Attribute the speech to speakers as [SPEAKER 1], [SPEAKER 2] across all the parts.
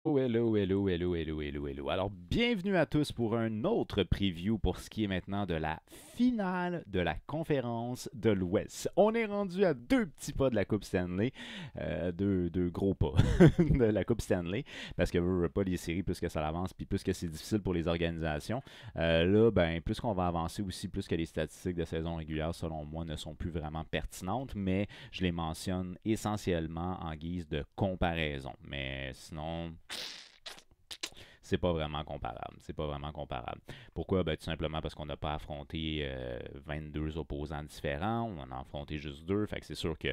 [SPEAKER 1] Hello, hello, hello, hello, hello, hello. Alors, bienvenue à tous pour un autre preview pour ce qui est maintenant de la finale de la conférence de l'Ouest. On est rendu à deux petits pas de la Coupe Stanley, deux gros pas de la Coupe Stanley, parce que pas les séries, plus que ça avance, puis plus que c'est difficile pour les organisations. Là, ben, plus qu'on va avancer aussi, plus que les statistiques de saison régulière, selon moi, ne sont plus vraiment pertinentes, mais je les mentionne essentiellement en guise de comparaison. Mais sinon, c'est pas vraiment comparable. C'est pas vraiment comparable. Pourquoi? Ben, tout simplement parce qu'on n'a pas affronté 22 opposants différents. On en a affronté juste deux. Fait que c'est sûr que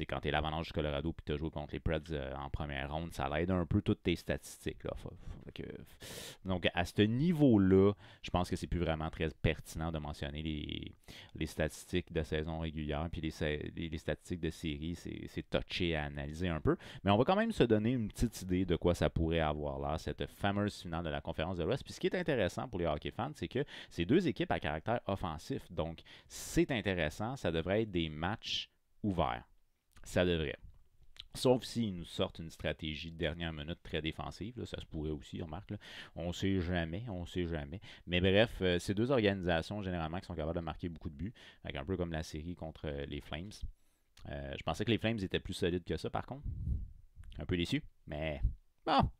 [SPEAKER 1] quand tu es l'Avalanche du Colorado et tu as joué contre les Preds en première ronde, ça l'aide un peu toutes tes statistiques. Là. Donc, à ce niveau-là, je pense que c'est plus vraiment très pertinent de mentionner les statistiques de saison régulière. Puis les statistiques de série, c'est touché à analyser un peu. Mais on va quand même se donner une petite idée de quoi ça pourrait avoir là, cette fameuse finale de la conférence de l'Ouest. Puis ce qui est intéressant pour les hockey fans, c'est que c'est deux équipes à caractère offensif. Donc, c'est intéressant. Ça devrait être des matchs ouverts. Ça devrait. Sauf s'ils nous sortent une stratégie de dernière minute très défensive. Là, ça se pourrait aussi, on remarque. Là. On ne sait jamais, on ne sait jamais. Mais bref, ces deux organisations, généralement, qui sont capables de marquer beaucoup de buts, un peu comme la série contre les Flames. Je pensais que les Flames étaient plus solides que ça, par contre. Un peu déçu, mais bon,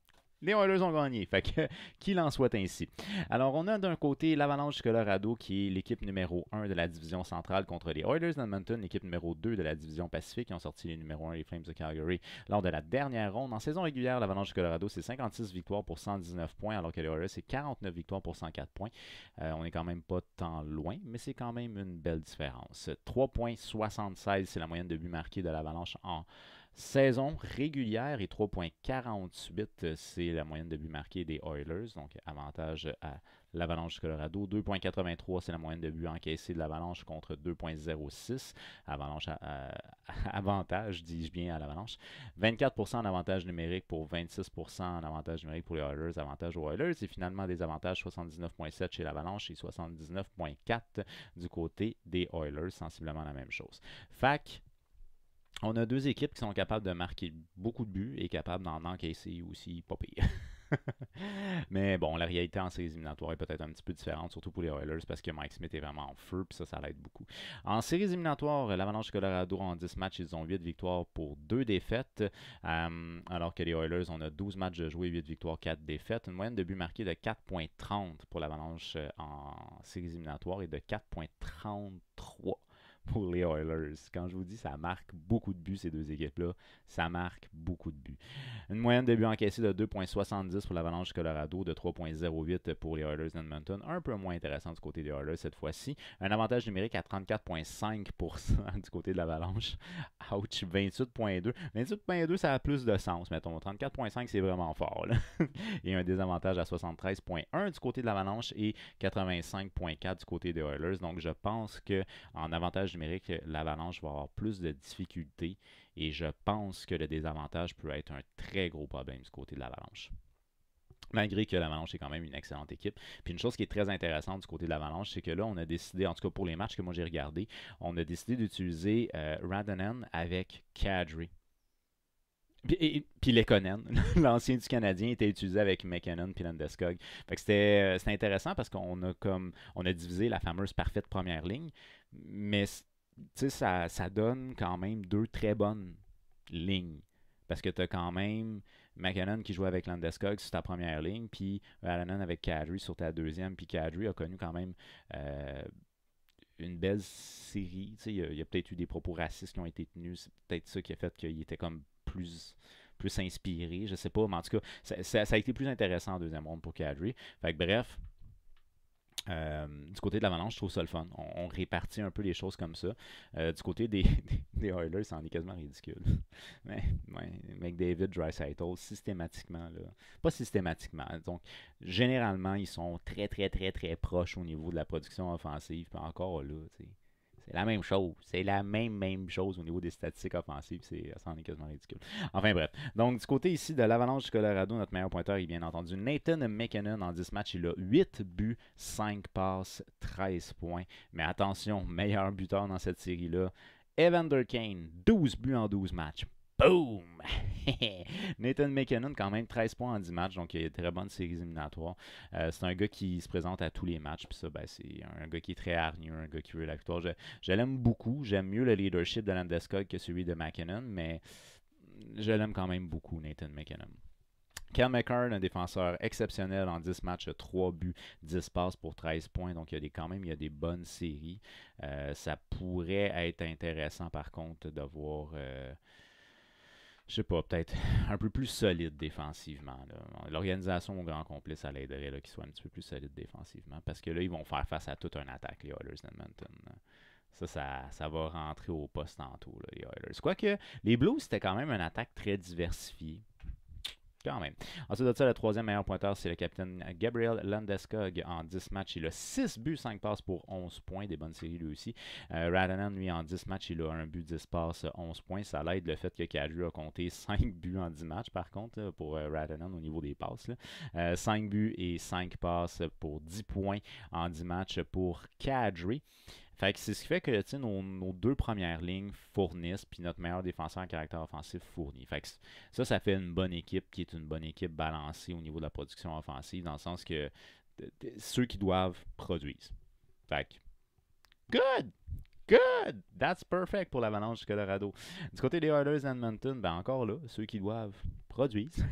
[SPEAKER 1] les Oilers ont gagné. Fait que, qu'il en soit ainsi. Alors, on a d'un côté l'Avalanche du Colorado, qui est l'équipe numéro 1 de la division centrale contre les Oilers d'Edmonton, l'équipe numéro 2 de la division Pacifique, qui ont sorti les numéros 1, les Flames de Calgary, lors de la dernière ronde. En saison régulière, l'Avalanche du Colorado, c'est 56 victoires pour 119 points, alors que les Oilers, c'est 49 victoires pour 104 points. On n'est quand même pas tant loin, mais c'est quand même une belle différence. 3,76, c'est la moyenne de buts marqués de l'Avalanche en saison régulière et 3,48, c'est la moyenne de buts marqués des Oilers, donc avantage à l'Avalanche du Colorado. 2,83, c'est la moyenne de buts encaissés de l'Avalanche contre 2,06. Avantage, dis-je bien, à l'Avalanche. 24% en avantage numérique pour 26% en avantage numérique pour les Oilers. Avantage aux Oilers. Et finalement, des avantages 79,7 chez l'Avalanche et 79,4 du côté des Oilers. Sensiblement la même chose. Fac, on a deux équipes qui sont capables de marquer beaucoup de buts et capables d'en encaisser aussi pas pire. Mais bon, la réalité en séries éliminatoires est peut-être un petit peu différente, surtout pour les Oilers, parce que Mike Smith est vraiment en feu, puis ça l'aide beaucoup. En séries éliminatoires, l'Avalanche du Colorado, en 10 matchs, ils ont 8 victoires pour 2 défaites, alors que les Oilers, on a 12 matchs de jouer, 8 victoires, 4 défaites. Une moyenne de buts marqués de 4,30 pour l'Avalanche en séries éliminatoires et de 4,33 pour les Oilers. Quand je vous dis ça marque beaucoup de buts, ces deux équipes-là, ça marque beaucoup de buts. Une moyenne de buts encaissés de 2,70 pour l'Avalanche du Colorado, de 3,08 pour les Oilers d'Edmonton. Un peu moins intéressant du côté des Oilers cette fois-ci. Un avantage numérique à 34,5% du côté de l'Avalanche. Ouch, 28,2. 28,2, ça a plus de sens, mettons. 34,5, c'est vraiment fort. Là. Et un désavantage à 73,1 du côté de l'Avalanche et 85,4 du côté des Oilers. Donc, je pense qu'en avantage numérique, l'Avalanche va avoir plus de difficultés et je pense que le désavantage peut être un très gros problème du côté de l'Avalanche. Malgré que l'Avalanche est quand même une excellente équipe. Puis une chose qui est très intéressante du côté de l'Avalanche, c'est que là, on a décidé, en tout cas pour les matchs que moi j'ai regardés, on a décidé d'utiliser Rantanen avec Kadri. Puis Lekonen, l'ancien du Canadien, était utilisé avec McKinnon puis Landeskog. Fait que c'était intéressant parce qu'on a on a divisé la fameuse parfaite première ligne, mais ça donne quand même deux très bonnes lignes. Parce que tu as quand même McKinnon qui joue avec Landeskog sur ta première ligne, puis Rantanen avec Kadri sur ta deuxième, puis Kadri a connu quand même euh, une belle série. Il y a peut-être eu des propos racistes qui ont été tenus. C'est peut-être ça qui a fait qu'il était comme plus inspiré. Je sais pas, mais en tout cas, ça a été plus intéressant en deuxième ronde pour Kadri. Fait que bref, du côté de l'Avalanche, je trouve ça le fun. On répartit un peu les choses comme ça. Du côté des Oilers, c'en est quasiment ridicule. Mais McDavid, Draisaitl, systématiquement, là, pas systématiquement, donc généralement, ils sont très, très, très, très proches au niveau de la production offensive. Puis encore là, c'est la même chose. C'est la même chose au niveau des statistiques offensives. Ça en est quasiment ridicule. Enfin bref. Donc du côté ici de l'Avalanche du Colorado, notre meilleur pointeur est bien entendu Nathan McKinnon. En 10 matchs, il a 8 buts, 5 passes, 13 points. Mais attention, meilleur buteur dans cette série-là, Evander Kane, 12 buts en 12 matchs. Boom! Nathan McKinnon, quand même 13 points en 10 matchs, donc il a une très bonne série éliminatoire. C'est un gars qui se présente à tous les matchs, puis ça, ben, c'est un gars qui est très hargneux, un gars qui veut la victoire. Je l'aime beaucoup, j'aime mieux le leadership de Landeskog que celui de McKinnon, mais je l'aime quand même beaucoup, Nathan McKinnon. Cal McCarr, un défenseur exceptionnel en 10 matchs, 3 buts, 10 passes pour 13 points. Donc, quand même, il y a des bonnes séries. Ça pourrait être intéressant, par contre, de voir, je sais pas, peut-être un peu plus solide défensivement. L'organisation au grand complet, ça l'aiderait qu'ils soient un petit peu plus solide défensivement. Parce que là, ils vont faire face à toute une attaque, les Oilers d'Edmonton. Ça va rentrer au poste tantôt, là, les Oilers. Quoique, les Blues, c'était quand même une attaque très diversifiée. Quand même. Ensuite de ça, le troisième meilleur pointeur, c'est le capitaine Gabriel Landeskog. En 10 matchs, il a 6 buts, 5 passes pour 11 points. Des bonnes séries lui aussi. Rantanen, lui, en 10 matchs, il a 1 but, 10 passes, 11 points. Ça l'aide le fait que Kadri a compté 5 buts en 10 matchs, par contre, là, pour Rantanen au niveau des passes. 5 buts et 5 passes pour 10 points en 10 matchs pour Kadri. Fait que c'est ce qui fait que nos deux premières lignes fournissent, puis notre meilleur défenseur en caractère offensif fournit. Fait que ça fait une bonne équipe qui est une bonne équipe balancée au niveau de la production offensive, dans le sens que ceux qui doivent produisent. Fait que, good! That's perfect pour l'Avalanche du Colorado. Du côté des Oilers d'Edmonton, ben encore là, ceux qui doivent produisent.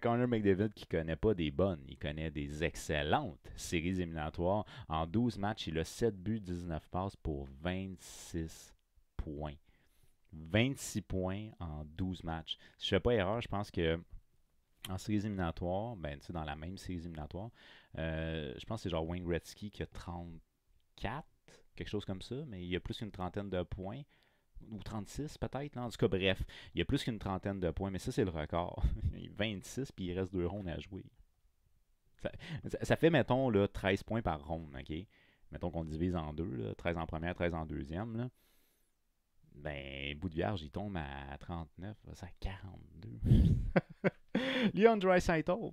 [SPEAKER 1] Connor McDavid qui connaît pas des bonnes, il connaît des excellentes séries éliminatoires. En 12 matchs, il a 7 buts, 19 passes pour 26 points. 26 points en 12 matchs. Si je ne fais pas erreur, je pense que en séries éliminatoires, ben, dans la même série éliminatoire, je pense que c'est genre Wayne Gretzky qui a 34, quelque chose comme ça, mais il y a plus qu'une trentaine de points. Ou 36 peut-être. En tout cas, bref, il y a plus qu'une trentaine de points, mais ça, c'est le record. 26, puis il reste 2 rondes à jouer. Ça fait, mettons, là, 13 points par ronde, OK? Mettons qu'on divise en deux, là, 13 en première, 13 en deuxième. Là. Ben, bout de vierge, il tombe à 39, ça à 42. Leon Draisaitl,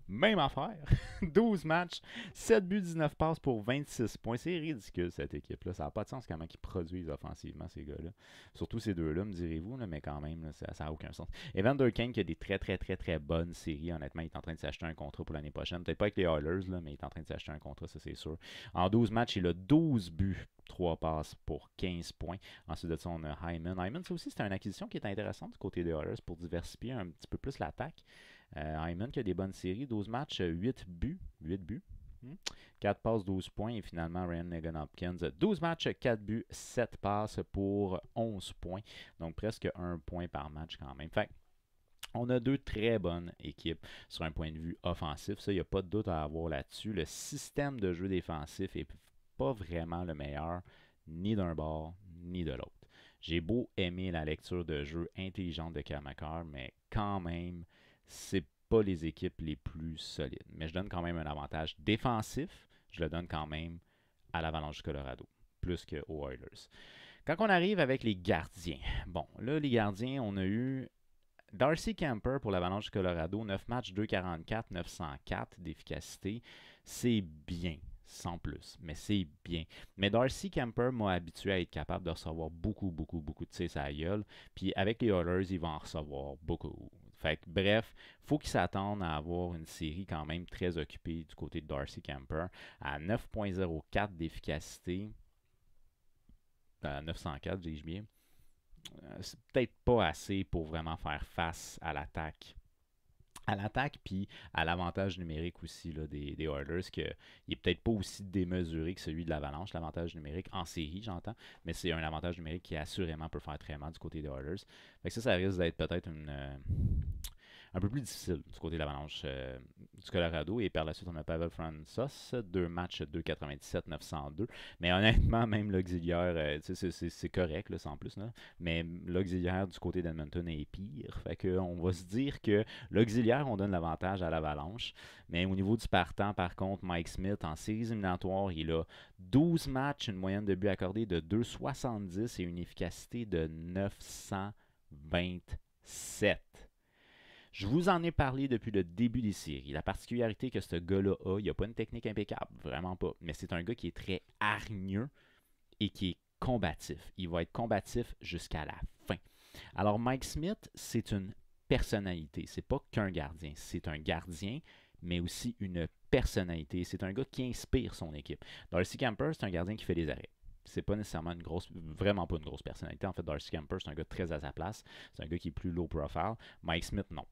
[SPEAKER 1] même affaire. 12 matchs, 7 buts, 19 passes pour 26 points. C'est ridicule, cette équipe-là. Ça n'a pas de sens comment ils produisent offensivement, ces gars-là. Surtout ces deux-là, me direz-vous, là, mais quand même, là, ça n'a aucun sens. Evander Kane qui a des très, très, très, très bonnes séries. Honnêtement, il est en train de s'acheter un contrat pour l'année prochaine. Peut-être pas avec les Oilers, là, mais il est en train de s'acheter un contrat, ça c'est sûr. En 12 matchs, il a 12 buts, 3 passes pour 15 points. Ensuite de ça, on a Hyman. Hyman, ça aussi, c'est une acquisition qui est intéressante du côté des Oilers pour diversifier un petit peu plus l'attaque. Hyman qui a des bonnes séries, 12 matchs, 8 buts. 4 passes, 12 points. Et finalement, Ryan Nugent-Hopkins, 12 matchs, 4 buts, 7 passes pour 11 points. Donc presque 1 point par match quand même. Fait on a deux très bonnes équipes sur un point de vue offensif. Ça, il n'y a pas de doute à avoir là-dessus. Le système de jeu défensif n'est pas vraiment le meilleur, ni d'un bord, ni de l'autre. J'ai beau aimer la lecture de jeu intelligente de Cal McCarr, mais quand même, c'est pas les équipes les plus solides. Mais je donne quand même un avantage défensif. Je le donne quand même à l'Avalanche du Colorado, plus qu'aux Oilers. Quand on arrive avec les gardiens, bon, là, les gardiens, on a eu Darcy Kuemper pour l'Avalanche du Colorado, 9 matchs, 2,44, 904 d'efficacité. C'est bien, sans plus, mais c'est bien. Mais Darcy Kuemper m'a habitué à être capable de recevoir beaucoup de tirs à la gueule. Puis avec les Oilers, il va en recevoir beaucoup. Fait que, bref, il faut qu'il s'attende à avoir une série quand même très occupée du côté de Darcy Kuemper à 9,04 d'efficacité. 904, dis-je bien. C'est peut-être pas assez pour vraiment faire face à l'attaque. À l'attaque, puis à l'avantage numérique aussi là, des Oilers, qu'il n'est peut-être pas aussi démesuré que celui de l'Avalanche, l'avantage numérique en série, j'entends, mais c'est un avantage numérique qui assurément peut faire très mal du côté des Oilers. Fait que ça risque d'être peut-être un peu plus difficile du côté de l'Avalanche du Colorado. Et par la suite, on a Pavel Francouz, 2 matchs, 2,97, 902. Mais honnêtement, même l'auxiliaire, c'est correct, là, sans plus. Là. Mais l'auxiliaire du côté d'Edmonton est pire. Fait qu'on va se dire que l'auxiliaire, on donne l'avantage à l'Avalanche. Mais au niveau du partant, par contre, Mike Smith, en séries éliminatoires, il a 12 matchs, une moyenne de buts accordés de 2,70 et une efficacité de 927. Je vous en ai parlé depuis le début des séries. La particularité que ce gars-là a, il n'a pas une technique impeccable, vraiment pas. Mais c'est un gars qui est très hargneux et qui est combatif. Il va être combatif jusqu'à la fin. Alors, Mike Smith, c'est une personnalité. C'est pas qu'un gardien. C'est un gardien, mais aussi une personnalité. C'est un gars qui inspire son équipe. Darcy Camper, c'est un gardien qui fait des arrêts. C'est pas nécessairement vraiment pas une grosse personnalité. En fait, Darcy Camper, c'est un gars très à sa place. C'est un gars qui est plus low profile. Mike Smith, non.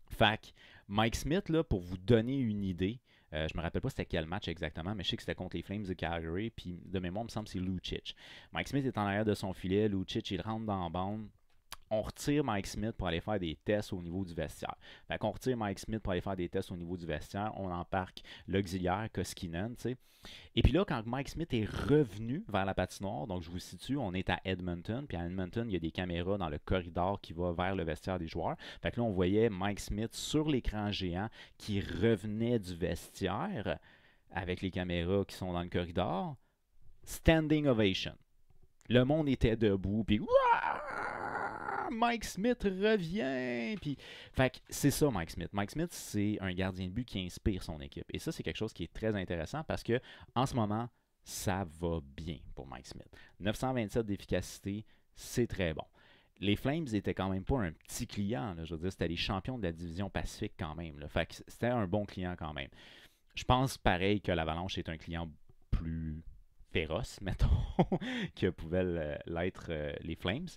[SPEAKER 1] Fait que Mike Smith, là, pour vous donner une idée, je me rappelle pas c'était quel match exactement, mais je sais que c'était contre les Flames de Calgary, puis de mémoire, il me semble que c'est Lucic. Mike Smith est en arrière de son filet, Lucic, il rentre dans la bande, on retire Mike Smith pour aller faire des tests au niveau du vestiaire. Fait qu'on retire Mike Smith pour aller faire des tests au niveau du vestiaire, on embarque l'auxiliaire Koskinen, tu sais. Et puis là, quand Mike Smith est revenu vers la patinoire, donc je vous situe, on est à Edmonton, puis à Edmonton, il y a des caméras dans le corridor qui va vers le vestiaire des joueurs. Fait que là, on voyait Mike Smith sur l'écran géant qui revenait du vestiaire avec les caméras qui sont dans le corridor. Standing ovation. Le monde était debout, puis Mike Smith revient. Puis, fait que c'est ça, Mike Smith. Mike Smith, c'est un gardien de but qui inspire son équipe. Et ça, c'est quelque chose qui est très intéressant parce que en ce moment, ça va bien pour Mike Smith. 927 d'efficacité, c'est très bon. Les Flames étaient quand même pas un petit client. Là. Je veux dire, c'était les champions de la division Pacifique quand même. Là. Fait que c'était un bon client quand même. Je pense pareil que l'Avalanche est un client plus féroce, mettons, que pouvaient l'être les Flames.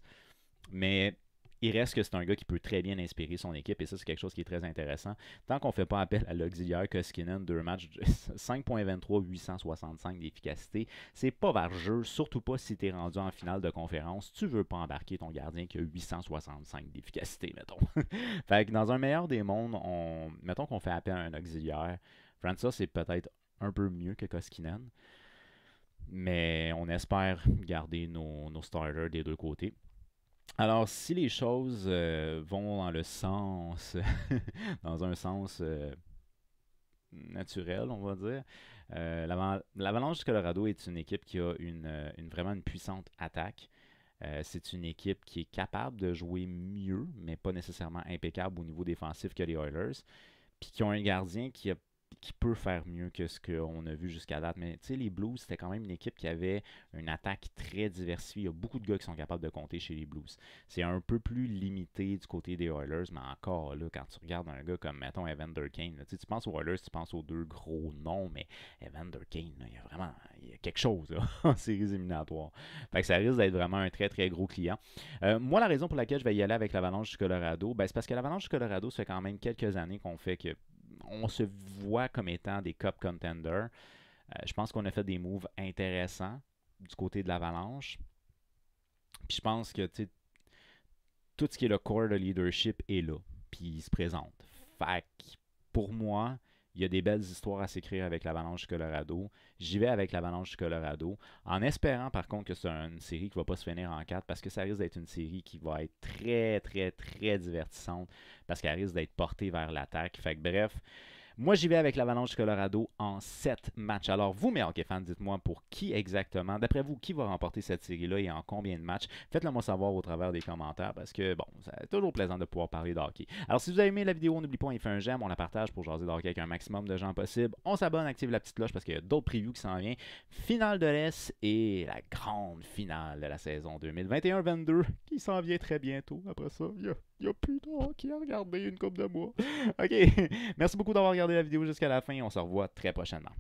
[SPEAKER 1] Mais il reste que c'est un gars qui peut très bien inspirer son équipe et ça, c'est quelque chose qui est très intéressant. Tant qu'on ne fait pas appel à l'auxiliaire Koskinen, 2 matchs, 5.23, 865 d'efficacité, c'est pas vargeux, surtout pas si tu es rendu en finale de conférence. Tu veux pas embarquer ton gardien qui a 865 d'efficacité, mettons. Fait que dans un meilleur des mondes, mettons qu'on fait appel à un auxiliaire. Francis, c'est peut-être un peu mieux que Koskinen, mais on espère garder nos starters des deux côtés. Alors, si les choses vont dans le sens, dans un sens naturel, on va dire, l'Avalanche du Colorado est une équipe qui a vraiment une puissante attaque. C'est une équipe qui est capable de jouer mieux, mais pas nécessairement impeccable au niveau défensif que les Oilers. Puis qui ont un gardien qui peut faire mieux que ce qu'on a vu jusqu'à date. Mais tu sais, les Blues, c'était quand même une équipe qui avait une attaque très diversifiée. Il y a beaucoup de gars qui sont capables de compter chez les Blues. C'est un peu plus limité du côté des Oilers, mais encore là, quand tu regardes un gars comme, mettons, Evander Kane, là, tu penses aux Oilers, tu penses aux deux gros noms, mais Evander Kane, il y a quelque chose là, en séries éliminatoires. Fait que ça risque d'être vraiment un très très gros client. Moi, la raison pour laquelle je vais y aller avec l'Avalanche du Colorado, c'est parce que l'Avalanche du Colorado, ça fait quand même quelques années qu'on fait que on se voit comme étant des Cup contenders. Je pense qu'on a fait des moves intéressants du côté de l'Avalanche. Puis je pense que tout ce qui est le core de leadership est là. Puis il se présente. Fait que pour moi, il y a des belles histoires à s'écrire avec l'Avalanche du Colorado. J'y vais avec l'Avalanche du Colorado, en espérant par contre que c'est une série qui ne va pas se finir en 4 parce que ça risque d'être une série qui va être très, très, très divertissante parce qu'elle risque d'être portée vers l'attaque. Fait que bref, moi j'y vais avec l'Avalanche du Colorado en 7 matchs. Alors vous, mes hockey fans, dites-moi pour qui exactement, d'après vous, qui va remporter cette série-là et en combien de matchs? Faites-le moi savoir au travers des commentaires parce que bon, c'est toujours plaisant de pouvoir parler de hockey. Alors si vous avez aimé la vidéo, n'oubliez pas, on y fait un j'aime, on la partage pour jaser de hockey avec un maximum de gens possible. On s'abonne, active la petite cloche parce qu'il y a d'autres previews qui s'en viennent. Finale de l'Est et la grande finale de la saison 2021-22 qui s'en vient très bientôt. Après ça, il n'y a plus de hockey à regarder une couple de mois. OK, merci beaucoup d'avoir regardé la vidéo jusqu'à la fin. On se revoit très prochainement.